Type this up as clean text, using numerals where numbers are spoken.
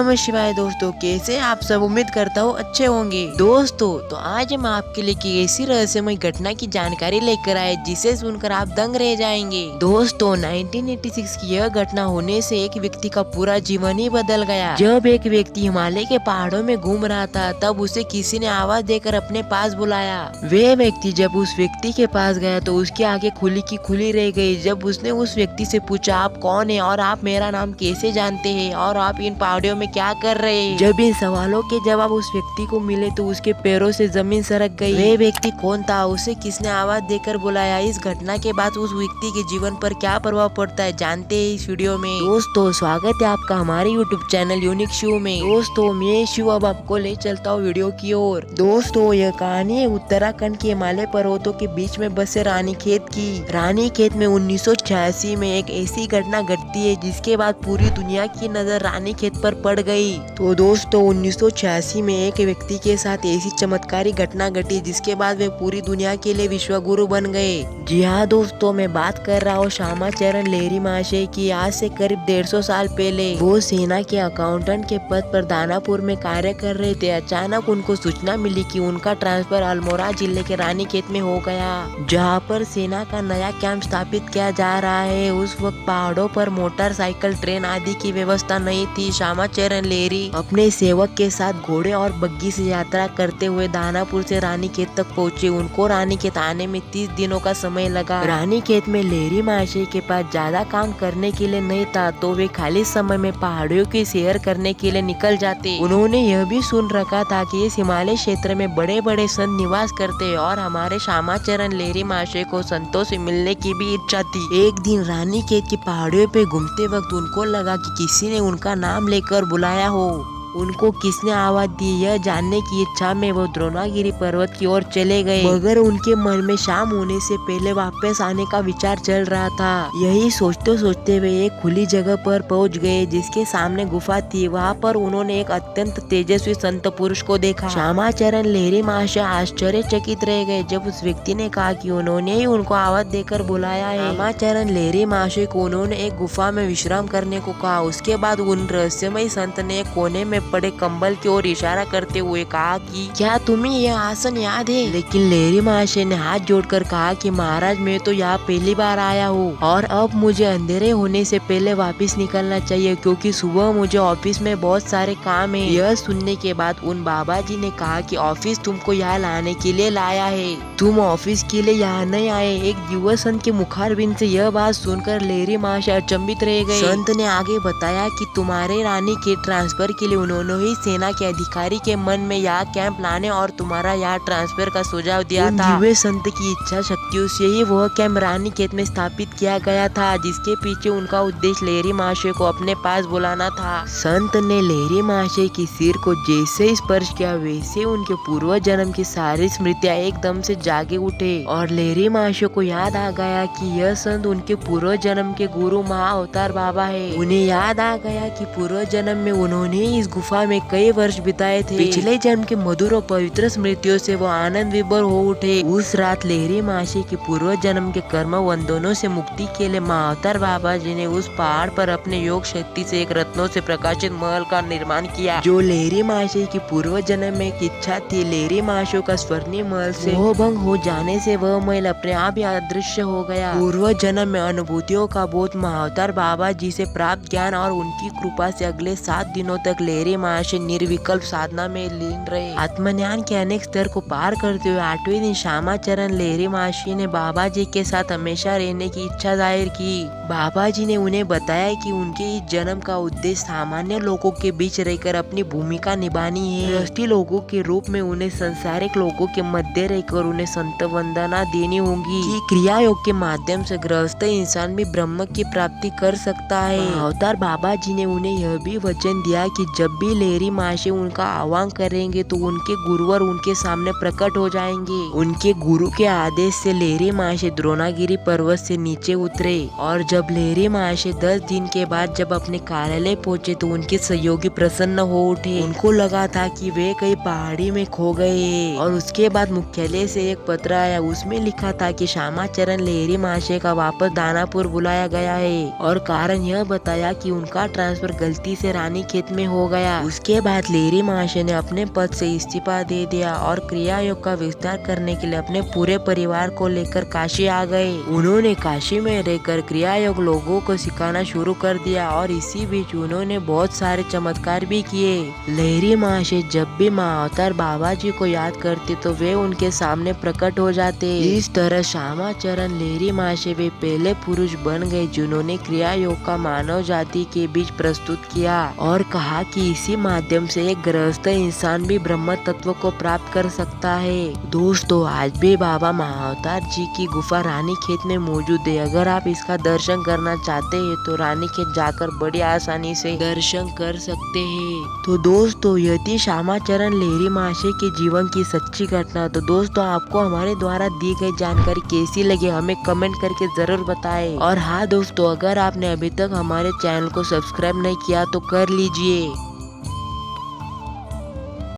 नमः शिवाय दोस्तों, कैसे आप सब। उम्मीद करता हूँ अच्छे होंगे। दोस्तों तो आज हम आपके लिए एक ऐसी रहस्यमय घटना की जानकारी लेकर आए जिसे सुनकर आप दंग रह जाएंगे। दोस्तों 1986 की यह घटना होने से एक व्यक्ति का पूरा जीवन ही बदल गया। जब एक व्यक्ति हिमालय के पहाड़ों में घूम रहा था तब उसे किसी ने आवाज देकर अपने पास बुलाया। वे व्यक्ति जब उस व्यक्ति के पास गया तो उसकी आंखें खुली की खुली रह गई। जब उसने उस व्यक्ति से पूछा, आप कौन है और आप मेरा नाम कैसे जानते हैं और आप इन पहाड़ियों में क्या कर रहे हैं। जब इन सवालों के जवाब उस व्यक्ति को मिले तो उसके पैरों से जमीन सरक गई। वे व्यक्ति कौन था, उसे किसने आवाज देकर बुलाया, इस घटना के बाद उस व्यक्ति के जीवन पर क्या प्रभाव पड़ता है, जानते हैं इस वीडियो में। दोस्तों स्वागत है आपका हमारे यूट्यूब चैनल यूनिक शो में। दोस्तों मैं शिव अब आपको ले चलता हूँ वीडियो की ओर। दोस्तों यह कहानी है उत्तराखंड के हिमालय पर्वतों के बीच में बसे रानीखेत की। रानीखेत में 1986 में एक ऐसी घटना घटती है जिसके बाद पूरी दुनिया की नजर रानीखेत पर पड़ गई। तो दोस्तों 1986 में एक व्यक्ति के साथ ऐसी चमत्कारी घटना घटी जिसके बाद वे पूरी दुनिया के लिए विश्व गुरु बन गए। जी हाँ दोस्तों, मैं बात कर रहा हूँ श्यामाचरण लहरी महाशय की। आज से करीब 150 साल पहले वो सेना के अकाउंटेंट के पद पर दानापुर में कार्य कर रहे थे। अचानक उनको सूचना मिली कि उनका ट्रांसफर अल्मोड़ा जिले के रानीखेत में हो गया, जहाँ पर सेना का नया कैंप स्थापित किया जा रहा है। उस वक्त पहाड़ों पर मोटरसाइकिल, ट्रेन आदि की व्यवस्था नहीं थी। श्यामाचरण लहरी अपने सेवक के साथ घोड़े और बग्गी से यात्रा करते हुए दानापुर से रानीखेत तक पहुँचे। उनको रानीखेत आने में 30 दिनों का समय लगा। रानीखेत में लहरी महाशय के पास ज्यादा काम करने के लिए नहीं था तो वे खाली समय में पहाड़ियों की सैर करने के लिए निकल जाते। उन्होंने यह भी सुन रखा था कि इस हिमालय क्षेत्र में बड़े बड़े संत निवास करते हैं और हमारे श्यामाचरण लहरी महाशय को संतों से मिलने की भी इच्छा थी। एक दिन रानीखेत की पहाड़ियों पे घूमते वक्त उनको लगा कि किसी ने उनका नाम लेकर बुलाया हो। उनको किसने आवाज दी यह जानने की इच्छा में वो द्रोणागिरी पर्वत की ओर चले गए, मगर उनके मन में शाम होने से पहले वापस आने का विचार चल रहा था। यही सोचते सोचते वे एक खुली जगह पर पहुंच गए जिसके सामने गुफा थी। वहां पर उन्होंने एक अत्यंत तेजस्वी संत पुरुष को देखा। श्यामाचरण लहरी महाशय आश्चर्यचकित रह गए जब उस व्यक्ति ने कहा कि उन्होंने ही उनको आवाज देकर बुलाया है। श्यामाचरण लहरी महाशय को उन्होंने एक गुफा में विश्राम करने को कहा। उसके बाद उन रहस्यमय संत ने कोने में पड़े कंबल की ओर इशारा करते हुए कहा कि क्या तुम्हें यह आसन याद है। लेकिन लहरी महाशय ने हाथ जोड़कर कहा कि महाराज मैं तो यहाँ पहली बार आया हूँ और अब मुझे अंधेरे होने से पहले वापस निकलना चाहिए क्योंकि सुबह मुझे ऑफिस में बहुत सारे काम है। यह सुनने के बाद उन बाबा जी ने कहा कि ऑफिस तुमको यहाँ लाने के लिए लाया है, तुम ऑफिस के लिए यहाँ नहीं आए। एक युवा संत के मुखारबिंद से यह बात सुनकर लहरी महाशय अचंभित रह गए। संत ने आगे बताया कि तुम्हारे रानी के ट्रांसफर के लिए उन्होंने ही सेना के अधिकारी के मन में यहाँ कैंप लाने और तुम्हारा यहाँ ट्रांसफर का सुझाव दिया था। दिव्य संत की इच्छा शक्तियों से ही वह कैंप रानीखेत में स्थापित किया गया था जिसके पीछे उनका उद्देश्य लहरी महाशय को अपने पास बुलाना था। संत ने लहरी महाशय की सिर को जैसे स्पर्श किया वैसे उनके पूर्व जन्म की सारी स्मृतियाँ एकदम से जागे उठे और लहरी महाशय को याद आ गया कि यह संत उनके पूर्व जन्म के गुरु महाअवतार बाबा है। उन्हें याद आ गया कि पूर्व जन्म में उन्होंने इस गुफा में कई वर्ष बिताए थे। पिछले जन्म के मधुर और पवित्र स्मृतियों से वो आनंद विभोर हो उठे। उस रात लहरी महाशय के पूर्व जन्म के कर्म बंधनों से मुक्ति के लिए महाअवतार बाबा जी ने उस पहाड़ पर अपने योग शक्ति से एक रत्नों से प्रकाशित महल का निर्माण किया जो लहरी महाशय की पूर्व जन्म में एक इच्छा थी। लहरी महाशय का स्वर्णीय महल से मोह भंग हो जाने से वह महल अपने आप ही अदृश्य हो गया। पूर्व जन्म में अनुभूतियों का बोध महाअवतार बाबा जी से प्राप्त ज्ञान और उनकी कृपा से अगले 7 दिनों तक लहरी महाशय निर्विकल्प साधना में लीन रहे। आत्मज्ञान के अनेक स्तर को पार करते हुए 8वें दिन श्यामाचरण लहरी महाशय ने बाबा जी के साथ हमेशा रहने की इच्छा जाहिर की। बाबा जी ने उन्हें बताया कि उनके इस जन्म का उद्देश्य सामान्य लोगों के बीच रहकर अपनी भूमिका निभानी है। गृहस्थी लोगों के रूप में उन्हें संसारिक लोगों के मध्य रहकर उन्हें संत वंदना देनी होगी कि क्रिया योग के माध्यम से गृहस्थ इंसान भी ब्रह्म की प्राप्ति कर सकता है। अवतार बाबा जी ने उन्हें यह भी वचन दिया कि जब भी लहरी महाशय उनका आह्वान करेंगे तो उनके गुरुवर उनके सामने प्रकट हो जाएंगे। उनके गुरु के आदेश से लहरी महाशय द्रोणागिरी पर्वत से नीचे उतरे और जब लहरी महाशय 10 दिन के बाद जब अपने कार्यालय पहुंचे तो उनके सहयोगी प्रसन्न हो उठे। उनको लगा था कि वे कहीं पहाड़ी में खो गए और उसके बाद मुख्यालय से एक पत्र आया। उसमें लिखा था कि श्यामाचरण लहरी महाशय का वापस दानापुर बुलाया गया है और कारण यह बताया कि उनका ट्रांसफर गलती से रानीखेत में हो गया आया। उसके बाद लेरी महाशय ने अपने पद से इस्तीफा दे दिया और क्रिया योग का विस्तार करने के लिए अपने पूरे परिवार को लेकर काशी आ गए। उन्होंने काशी में रहकर क्रिया योग लोगों को सिखाना शुरू कर दिया और इसी बीच उन्होंने बहुत सारे चमत्कार भी किए। लेरी महाशय जब भी महाअवतार बाबा जी को याद करते तो वे उनके सामने प्रकट हो जाते। इस तरह श्यामाचरण लेरी महाशय वे पहले पुरुष बन गए जिन्होंने क्रिया योग का मानव जाति के बीच प्रस्तुत किया और कहा कि इसी माध्यम से एक गृहस्थ इंसान भी ब्रह्म तत्व को प्राप्त कर सकता है। दोस्तों आज भी बाबा महाअवतार जी की गुफा रानीखेत में मौजूद है। अगर आप इसका दर्शन करना चाहते हैं तो रानीखेत जाकर बड़ी आसानी से दर्शन कर सकते हैं। तो दोस्तों यह थी श्यामाचरण लेरी महाशय के जीवन की सच्ची घटना। तो दोस्तों आपको हमारे द्वारा दी गई जानकारी कैसी लगी हमें कमेंट करके जरूर बताएं। और हाँ दोस्तों अगर आपने अभी तक हमारे चैनल को सब्सक्राइब नहीं किया तो कर लीजिए।